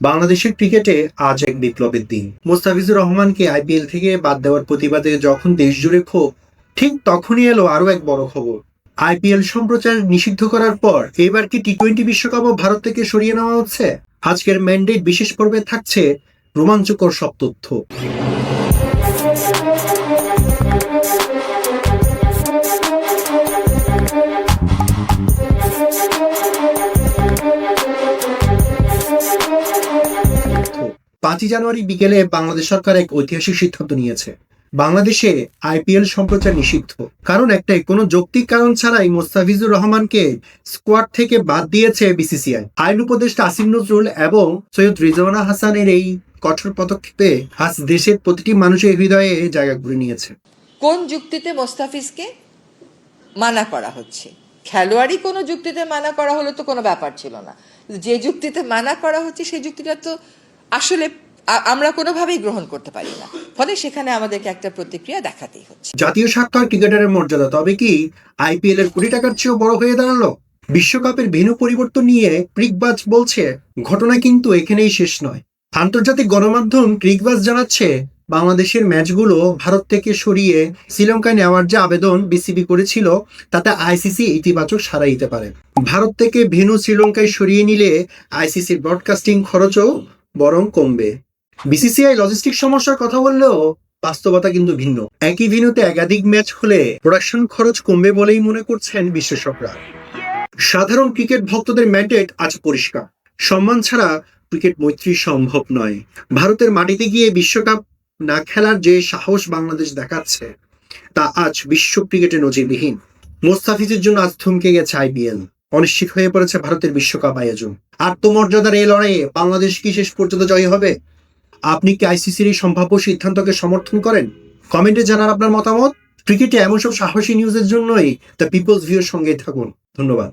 বাংলাদেশের ক্রিকেটে আজ এক বিপ্লবের দিন। মোস্তাফিজুর রহমানকে আইপিএল থেকে বাদ দেওয়ার প্রতিবাদে যখন দেশ জুড়ে ক্ষোভ, ঠিক তখনই এলো আরো এক বড় খবর। আইপিএল সম্প্রচার নিষিদ্ধ করার পর এবার কি টি-20 বিশ্বকাপও ভারত থেকে সরিয়ে নেওয়া হচ্ছে? আজকের ম্যান্ডেট বিশেষ পর্বে থাকছে রোমাঞ্চকর সব তথ্য। পাঁচই জানুয়ারি বিকেলে বাংলাদেশ সরকার এক ঐতিহাসিক সিদ্ধান্ত নিয়েছে। বাংলাদেশে আইপিএল সম্প্রচার নিষিদ্ধ। কারণ একটাই, কোনো যৌক্তিক কারণ ছাড়াই মোস্তাফিজুর রহমানকে স্কোয়াড থেকে বাদ দিয়েছে বিসিসিআই। আইন উপদেষ্টা আসিম নজরুল এবং সৈয়দ রিজওয়ানা হাসানের এই কঠোর পদক্ষেপে আজ দেশের প্রতিটি মানুষের হৃদয়ে জায়গা করে নিয়েছে। কোন যুক্তিতে মোস্তাফিজকে মানা করা হচ্ছে? খেলোয়াড়ই কোনো যুক্তিতে মানা করা হলে তো কোনো ব্যাপার ছিল না। যে যুক্তিতে মানা করা হচ্ছে সেই যুক্তিটা তো আসলে আমরা কোনোভাবেই গ্রহণ করতে পারি না। ফলে সেখানে আমাদেরকে একটা প্রতিক্রিয়া দেখাতেই হচ্ছে। জাতীয় স্বার্থ আর ক্রিকেটারের মর্যাদা তবে কি আইপিএল এর কোটি টাকার চেয়েও বড় হয়ে দাঁড়ালো? বিশ্বকাপের ভেন্যু পরিবর্তন নিয়ে ক্রিকবাজ বলছে, ঘটনা কিন্তু এখানেই শেষ নয়। আন্তর্জাতিক গণমাধ্যম ক্রিকবাজ জানাচ্ছে, বাংলাদেশের ম্যাচগুলো ভারত থেকে সরিয়ে শ্রীলঙ্কায় নেওয়ার যে আবেদন বিসিবি করেছিল, তাতে আইসিসি ইতিবাচক সাড়া দিতে পারে। ভারত থেকে ভেন্যু শ্রীলঙ্কায় সরিয়ে নিলে আইসিসির ব্রডকাস্টিং খরচও বরং কমবে। বিসিসিআই লজিস্টিক সমস্যার কথা বললেও বাস্তবতা কিন্তু ভিন্ন। একই ভেন্যুতে একাধিক ম্যাচ হলে প্রোডাকশন খরচ কমবে বলেই মনে করছেন বিশ্লেষকরা। সাধারণ ক্রিকেট ভক্তদের ম্যান্ডেট আজ পরিষ্কার। সম্মান ছাড়া ক্রিকেট মৈত্রী সম্ভব নয়। ভারতের মাটিতে গিয়ে বিশ্বকাপ না খেলার যে সাহস বাংলাদেশ দেখাচ্ছে, তা আজ বিশ্ব ক্রিকেটে নজিরবিহীন। মোস্তাফিজের জন্য আজ থমকে গেছে আইপিএল। অনিশ্চিত হয়ে পড়েছে ভারতের বিশ্বকাপ আয়োজন। আত্মমর্যাদার এই লড়াইয়ে বাংলাদেশ কি শেষ পর্যন্ত জয়ী হবে? আপনি কি আইসিসির এই সম্ভাব্য সিদ্ধান্তকে সমর্থন করেন? কমেন্টে জানান আপনার মতামত। ক্রিকেটে এমন সব সাহসী নিউজের জন্যই দ্য পিপলস ভিউর সঙ্গেই থাকুন। ধন্যবাদ।